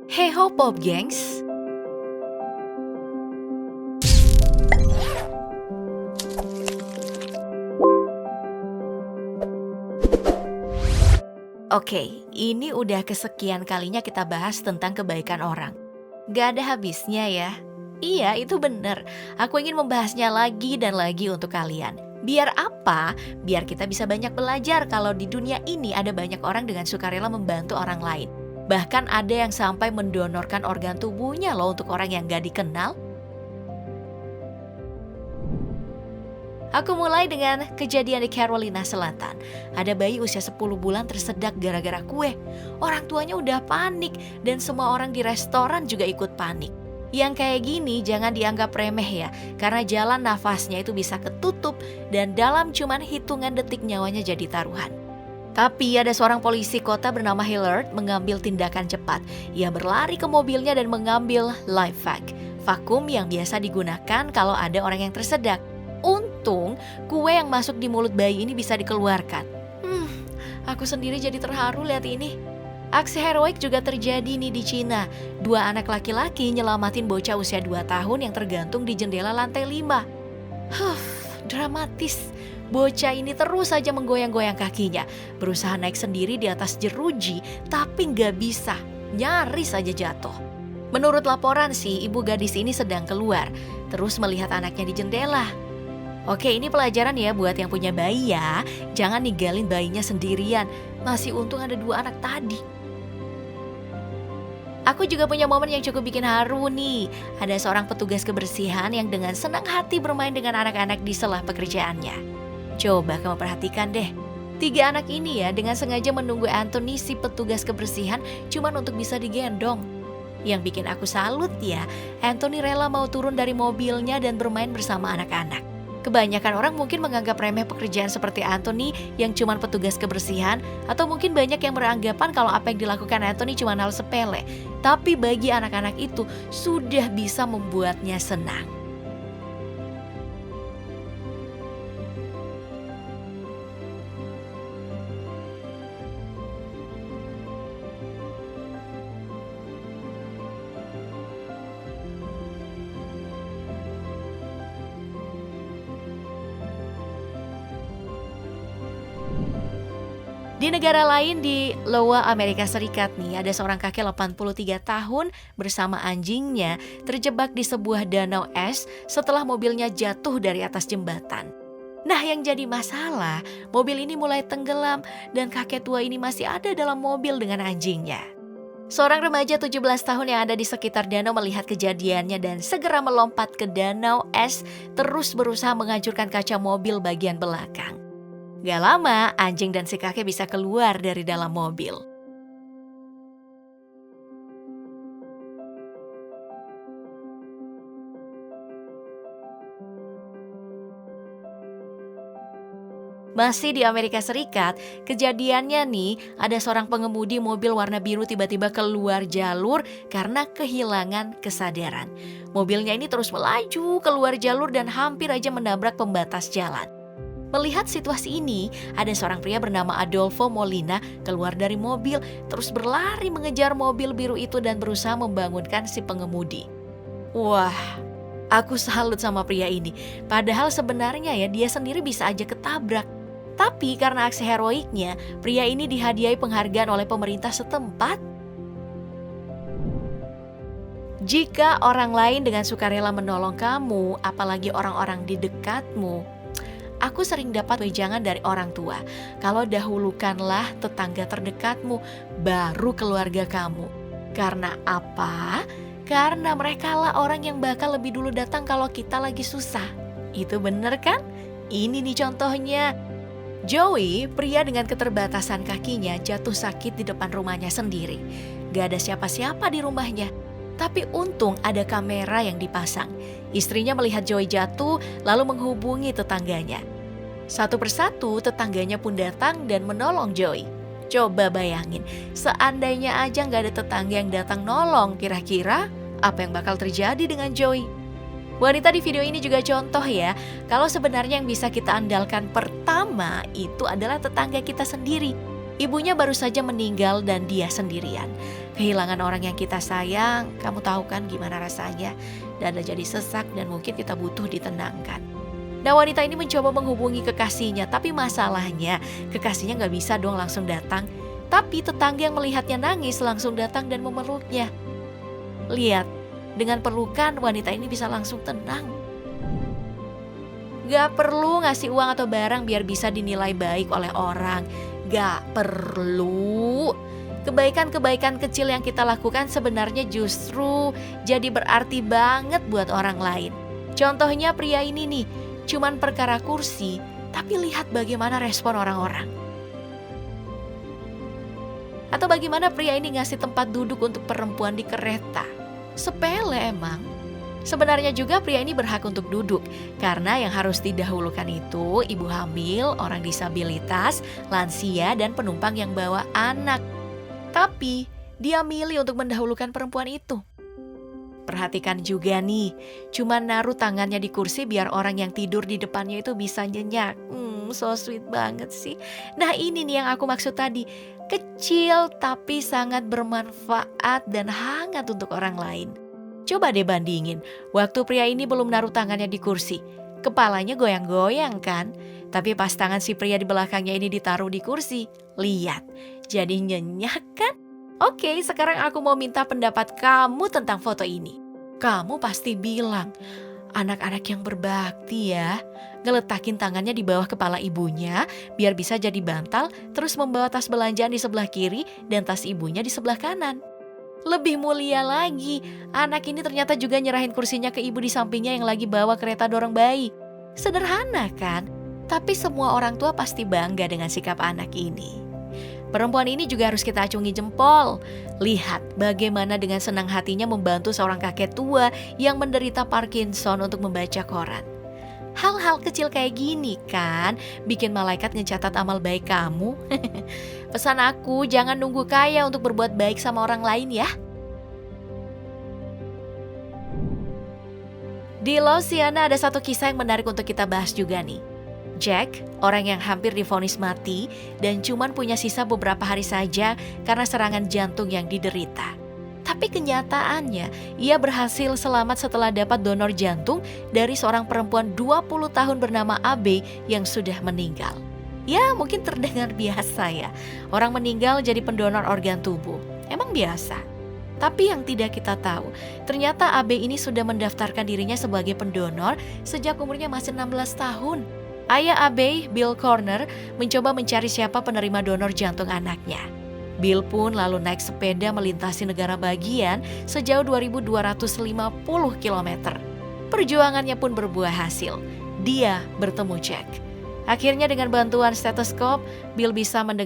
Hey ho Pop gengs. Oke, ini udah kesekian kalinya kita bahas tentang kebaikan orang. Gak ada habisnya ya. Iya, itu bener. Aku ingin membahasnya lagi dan lagi untuk kalian. Biar apa? Biar kita bisa banyak belajar kalau di dunia ini ada banyak orang dengan sukarela membantu orang lain. Bahkan ada yang sampai mendonorkan organ tubuhnya loh untuk orang yang gak dikenal. Aku mulai dengan kejadian di Carolina Selatan. Ada bayi usia 10 bulan tersedak gara-gara kue. Orang tuanya udah panik dan semua orang di restoran juga ikut panik. Yang kayak gini jangan dianggap remeh ya, karena jalan nafasnya itu bisa ketutup dan dalam cuman hitungan detik nyawanya jadi taruhan. Tapi ada seorang polisi kota bernama Hillard mengambil tindakan cepat. Ia berlari ke mobilnya dan mengambil life vac, vakum yang biasa digunakan kalau ada orang yang tersedak. Untung, kue yang masuk di mulut bayi ini bisa dikeluarkan. Aku sendiri jadi terharu lihat ini. Aksi heroik juga terjadi nih di Cina. 2 anak laki-laki nyelamatin bocah usia 2 tahun yang tergantung di jendela lantai 5. Dramatis. Bocah ini terus saja menggoyang-goyang kakinya. Berusaha naik sendiri di atas jeruji, tapi nggak bisa. Nyaris saja jatuh. Menurut laporan sih, ibu gadis ini sedang keluar. Terus melihat anaknya di jendela. Oke, ini pelajaran ya buat yang punya bayi ya. Jangan ninggalin bayinya sendirian. Masih untung ada 2 anak tadi. Aku juga punya momen yang cukup bikin haru nih. Ada seorang petugas kebersihan yang dengan senang hati bermain dengan anak-anak di sela pekerjaannya. Coba kamu perhatikan deh. 3 anak ini ya dengan sengaja menunggu Anthony si petugas kebersihan cuman untuk bisa digendong. Yang bikin aku salut ya, Anthony rela mau turun dari mobilnya dan bermain bersama anak-anak. Kebanyakan orang mungkin menganggap remeh pekerjaan seperti Anthony yang cuma petugas kebersihan, atau mungkin banyak yang beranggapan kalau apa yang dilakukan Anthony cuma hal sepele. Tapi bagi anak-anak itu sudah bisa membuatnya senang. Di negara lain di Iowa, Amerika Serikat nih, ada seorang kakek 83 tahun bersama anjingnya terjebak di sebuah danau es setelah mobilnya jatuh dari atas jembatan. Nah, yang jadi masalah, mobil ini mulai tenggelam dan kakek tua ini masih ada dalam mobil dengan anjingnya. Seorang remaja 17 tahun yang ada di sekitar danau melihat kejadiannya dan segera melompat ke danau es, terus berusaha menghancurkan kaca mobil bagian belakang. Gak lama, anjing dan si kakek bisa keluar dari dalam mobil. Masih di Amerika Serikat, kejadiannya nih, ada seorang pengemudi mobil warna biru tiba-tiba keluar jalur karena kehilangan kesadaran. Mobilnya ini terus melaju keluar jalur dan hampir aja menabrak pembatas jalan. Melihat situasi ini, ada seorang pria bernama Adolfo Molina keluar dari mobil, terus berlari mengejar mobil biru itu dan berusaha membangunkan si pengemudi. Wah, aku salut sama pria ini. Padahal sebenarnya ya dia sendiri bisa aja ketabrak. Tapi karena aksi heroiknya, pria ini dihadiahi penghargaan oleh pemerintah setempat. Jika orang lain dengan sukarela menolong kamu, apalagi orang-orang di dekatmu, aku sering dapat wejangan dari orang tua. Kalau dahulukanlah tetangga terdekatmu, baru keluarga kamu. Karena apa? Karena merekalah orang yang bakal lebih dulu datang kalau kita lagi susah. Itu bener kan? Ini nih contohnya. Joey, pria dengan keterbatasan kakinya, jatuh sakit di depan rumahnya sendiri. Gak ada siapa-siapa di rumahnya. Tapi untung ada kamera yang dipasang. Istrinya melihat Joey jatuh lalu menghubungi tetangganya. Satu persatu tetangganya pun datang dan menolong Joey. Coba bayangin, seandainya aja gak ada tetangga yang datang nolong, kira-kira apa yang bakal terjadi dengan Joey? Wanita di video ini juga contoh ya, kalau sebenarnya yang bisa kita andalkan pertama itu adalah tetangga kita sendiri. Ibunya baru saja meninggal dan dia sendirian. Kehilangan orang yang kita sayang, kamu tahu kan gimana rasanya. Dada jadi sesak dan mungkin kita butuh ditenangkan. Nah, wanita ini mencoba menghubungi kekasihnya, tapi masalahnya kekasihnya gak bisa dong langsung datang. Tapi tetangga yang melihatnya nangis langsung datang dan memeluknya. Lihat, dengan pelukan wanita ini bisa langsung tenang. Gak perlu ngasih uang atau barang biar bisa dinilai baik oleh orang. Gak perlu. Kebaikan-kebaikan kecil yang kita lakukan sebenarnya justru jadi berarti banget buat orang lain. Contohnya pria ini nih, cuman perkara kursi, tapi lihat bagaimana respon orang-orang. Atau bagaimana pria ini ngasih tempat duduk untuk perempuan di kereta. Sepele emang. Sebenarnya juga pria ini berhak untuk duduk, karena yang harus didahulukan itu ibu hamil, orang disabilitas, lansia, dan penumpang yang bawa anak. Tapi dia milih untuk mendahulukan perempuan itu. Perhatikan juga nih, cuma naruh tangannya di kursi biar orang yang tidur di depannya itu bisa nyenyak. So sweet banget sih. Nah ini nih yang aku maksud tadi, kecil tapi sangat bermanfaat dan hangat untuk orang lain. Coba deh bandingin, waktu pria ini belum naruh tangannya di kursi, kepalanya goyang-goyang kan? Tapi pas tangan si pria di belakangnya ini ditaruh di kursi, lihat, jadi nyenyak kan? Oke, sekarang aku mau minta pendapat kamu tentang foto ini. Kamu pasti bilang, anak-anak yang berbakti ya, ngeletakin tangannya di bawah kepala ibunya, biar bisa jadi bantal, terus membawa tas belanjaan di sebelah kiri dan tas ibunya di sebelah kanan. Lebih mulia lagi, anak ini ternyata juga nyerahin kursinya ke ibu di sampingnya yang lagi bawa kereta dorong bayi. Sederhana kan? Tapi semua orang tua pasti bangga dengan sikap anak ini. Perempuan ini juga harus kita acungi jempol. Lihat bagaimana dengan senang hatinya membantu seorang kakek tua yang menderita Parkinson untuk membaca koran. Hal-hal kecil kayak gini kan bikin malaikat ngecatat amal baik kamu. Pesan aku, jangan nunggu kaya untuk berbuat baik sama orang lain ya. Di Louisiana ada satu kisah yang menarik untuk kita bahas juga nih. Jack, orang yang hampir divonis mati dan cuman punya sisa beberapa hari saja karena serangan jantung yang diderita. Tapi kenyataannya, ia berhasil selamat setelah dapat donor jantung dari seorang perempuan 20 tahun bernama Abe yang sudah meninggal. Ya mungkin terdengar biasa ya, orang meninggal jadi pendonor organ tubuh. Emang biasa. Tapi yang tidak kita tahu, ternyata Abe ini sudah mendaftarkan dirinya sebagai pendonor sejak umurnya masih 16 tahun. Ayah Abe, Bill Corner, mencoba mencari siapa penerima donor jantung anaknya. Bill pun lalu naik sepeda melintasi negara bagian sejauh 2.250 km. Perjuangannya pun berbuah hasil. Dia bertemu Jack. Akhirnya dengan bantuan stetoskop, Bill bisa mendengar